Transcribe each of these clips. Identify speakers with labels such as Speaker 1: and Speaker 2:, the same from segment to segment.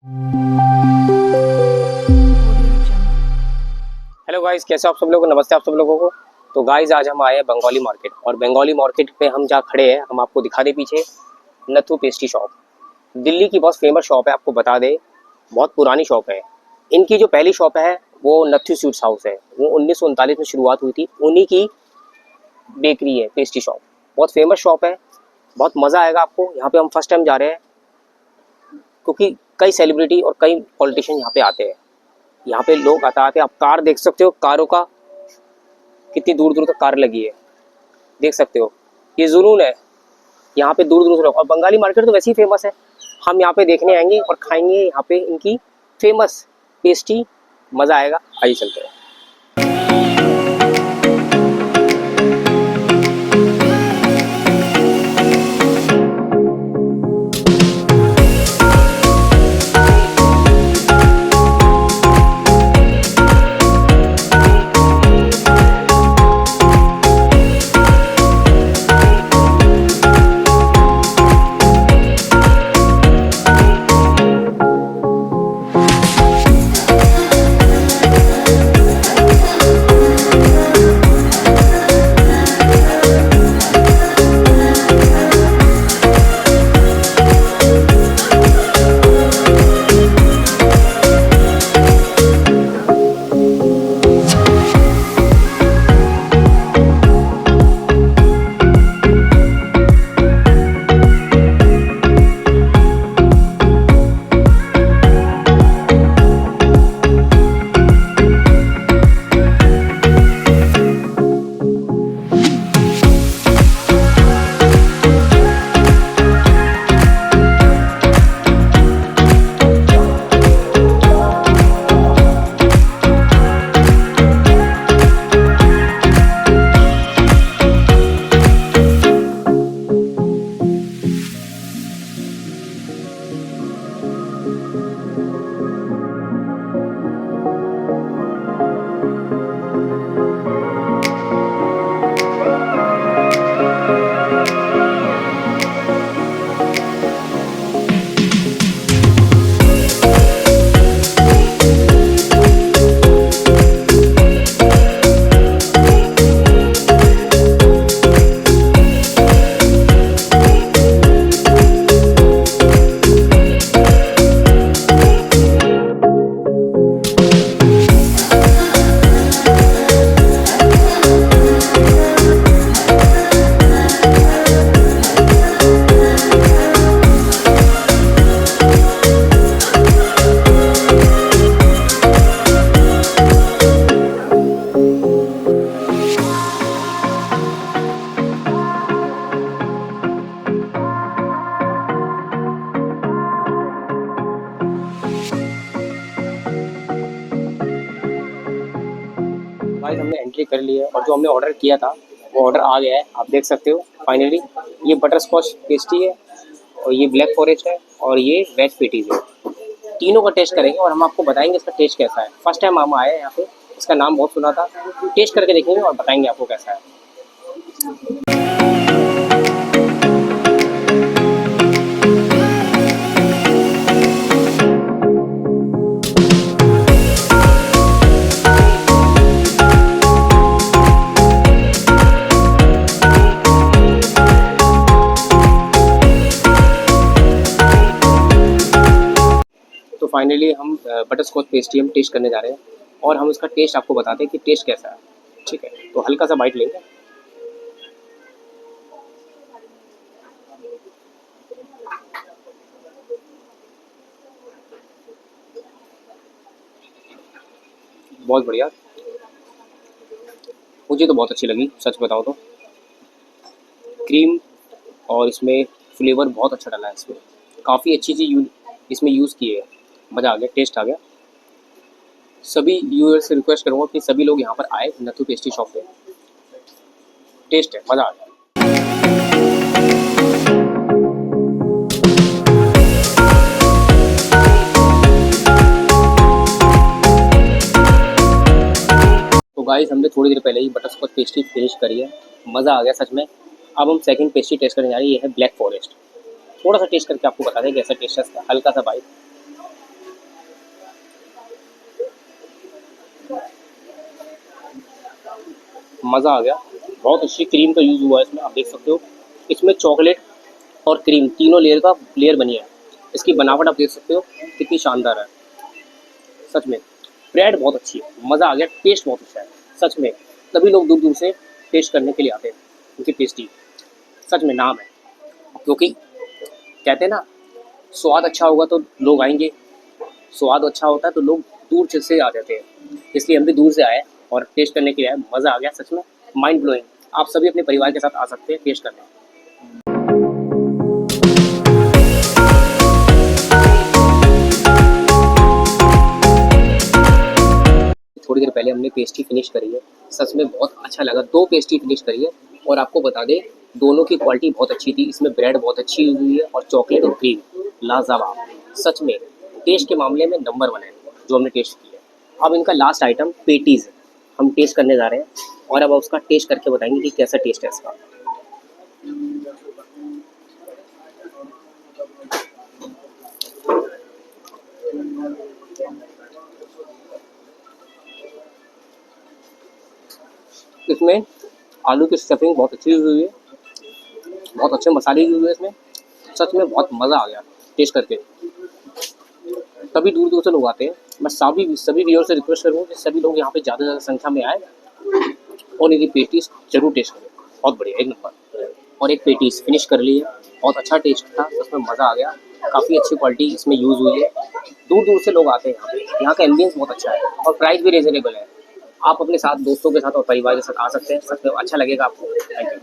Speaker 1: Hello guys, कैसे आप सब लोग? नमस्ते आप सब लोगों को। तो गाइस आज हम आए हैं बंगाली मार्केट, और बंगाली मार्केट पे हम जहाँ खड़े हैं हम आपको दिखा दे पीछे नथु पेस्ट्री शॉप। दिल्ली की बहुत फेमस शॉप है, आपको बता दे बहुत पुरानी शॉप है। इनकी जो पहली शॉप है वो नथु स्वीट्स हाउस है, वो 1939 में शुरुआत हुई थी। उन्हीं की बेकरी है, पेस्ट्री शॉप। बहुत फेमस शॉप है, बहुत मज़ा आएगा आपको। यहाँ पे हम फर्स्ट टाइम जा रहे हैं क्योंकि कई सेलिब्रिटी और कई पॉलिटिशियन यहाँ पे आते हैं। यहाँ पे लोग आते आप कार देख सकते हो, कारों का कितनी दूर दूर तक कार लगी है, देख सकते हो। ये जुनून है यहाँ पे, दूर दूर से लोग। और बंगाली मार्केट तो वैसे ही फेमस है। हम यहाँ पे देखने आएंगे और खाएंगे यहाँ पे इनकी फेमस पेस्ट्री, मज़ा आएगा। आइए चलते हैं। गाइस हमने एंट्री कर ली है, और जो हमने ऑर्डर किया था वो ऑर्डर आ गया है, आप देख सकते हो। फाइनली ये बटर स्कॉच पेस्ट्री है, और ये ब्लैक फॉरेस्ट है, और ये वेज पेटीज है। तीनों का टेस्ट करेंगे और हम आपको बताएंगे इसका टेस्ट कैसा है। फर्स्ट टाइम हम आए हैं यहाँ पे, इसका नाम बहुत सुना था। टेस्ट करके देखेंगे और बताएंगे आपको कैसा है। तो फाइनली हम बटर स्कॉच पेस्ट्री हम टेस्ट करने जा रहे हैं, और हम इसका टेस्ट आपको बताते हैं कि टेस्ट कैसा है। ठीक है, तो हल्का सा बाइट लेंगे। बहुत बढ़िया, मुझे तो बहुत अच्छी लगी, सच बताओ तो। क्रीम और इसमें फ्लेवर बहुत अच्छा डाला है इसमें, काफ़ी अच्छी चीज़ इसमें यूज़ की है। मज़ा आ गया, टेस्ट आ गया। सभी व्यूअर्स से रिक्वेस्ट करूँगा कि सभी लोग यहाँ पर आए नथु पेस्ट्री शॉप पे। टेस्ट है, मज़ा आ गया। तो गाइस हमने थोड़ी देर पहले ही बटरस्कॉच पेस्ट्री फिनिश करी है, मज़ा आ गया सच में। अब हम सेकंड पेस्ट्री टेस्ट करने जा रहे हैं, ये है ब्लैक फॉरेस्ट। थोड़ा सा टेस्ट करके आपको बता दें कैसा टेस्ट है इसका, हल्का सा बाइट। मज़ा आ गया। बहुत अच्छी क्रीम का यूज़ हुआ है इसमें, आप देख सकते हो। इसमें चॉकलेट और क्रीम तीनों लेयर बनी है। इसकी बनावट आप देख सकते हो कितनी शानदार है। सच में ब्रेड बहुत अच्छी है, मज़ा आ गया, टेस्ट बहुत अच्छा है सच में। तभी लोग दूर दूर से टेस्ट करने के लिए आते हैं, उनकी टेस्टी सच में नाम है। क्योंकि कहते हैं ना, स्वाद अच्छा होगा तो लोग आएंगे, स्वाद अच्छा होता है तो लोग दूर से आ जाते हैं। इसलिए हम भी दूर से आए और टेस्ट करने के लिए आए। मज़ा आ गया सच में, माइंड ब्लोइंग। आप सभी अपने परिवार के साथ आ सकते हैं टेस्ट करने। थोड़ी देर पहले हमने पेस्ट्री फिनिश करी है, सच में बहुत अच्छा लगा। 2 पेस्ट्री फिनिश करी है और आपको बता दें दोनों की क्वालिटी बहुत अच्छी थी। इसमें ब्रेड बहुत अच्छी हुई है और चॉकलेट और क्रीम लाजवाब। सच में टेस्ट के मामले में नंबर 1 है जो हमने टेस्ट किया है। अब इनका लास्ट आइटम पेटीज़ हम टेस्ट करने जा रहे हैं और अब उसका टेस्ट करके बताएंगे कि कैसा टेस्ट है इसका। इसमें आलू की स्टफिंग बहुत अच्छी हुई है, बहुत अच्छे मसाले यूज हुए इसमें। सच में बहुत मज़ा आ गया टेस्ट करके। तभी दूर दूर से लोग आते हैं। मैं सभी व्यूअर से रिक्वेस्ट करूँगा कि सभी लोग यहाँ पे ज़्यादा से ज़्यादा संख्या में आए और इनकी पेटीज जरूर टेस्ट करें। बहुत बढ़िया, एक नंबर। और एक पेटीज फिनिश कर ली है, बहुत अच्छा टेस्ट था, उसमें मज़ा आ गया। काफ़ी अच्छी क्वालिटी इसमें यूज़ हुई है। दूर दूर से लोग आते हैं यहाँ पे। यहाँ का एम्बियंस बहुत अच्छा है और प्राइस भी रिजनेबल है। आप अपने साथ दोस्तों के साथ और परिवार के साथ आ सकते हैं, सच में अच्छा लगेगा आपको। Thank you.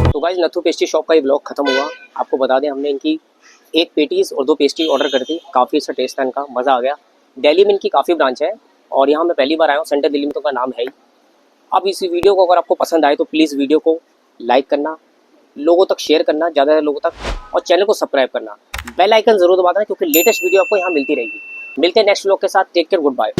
Speaker 1: तो गाइस नथु पेस्ट्री शॉप का ये ब्लॉग खत्म हुआ। आपको बता दें हमने इनकी 1 पेटीज़ और 2 पेस्ट्री ऑर्डर कर दी। काफ़ी अच्छा टेस्ट था इनका, मज़ा आ गया। दिल्ली में इनकी काफ़ी ब्रांच है और यहाँ मैं पहली बार आया हूँ। सेंटर दिल्ली में तो का नाम है ही। अब इस वीडियो को अगर आपको पसंद आए तो प्लीज़ वीडियो को लाइक करना, लोगों तक शेयर करना, ज़्यादा लोगों तक, और चैनल को सब्सक्राइब करना। बेल आइकन ज़रूर दबा देना क्योंकि लेटेस्ट वीडियो आपको यहाँ मिलती रहेगी। मिलते हैं नेक्स्ट व्लॉग के साथ। Take care, good bye.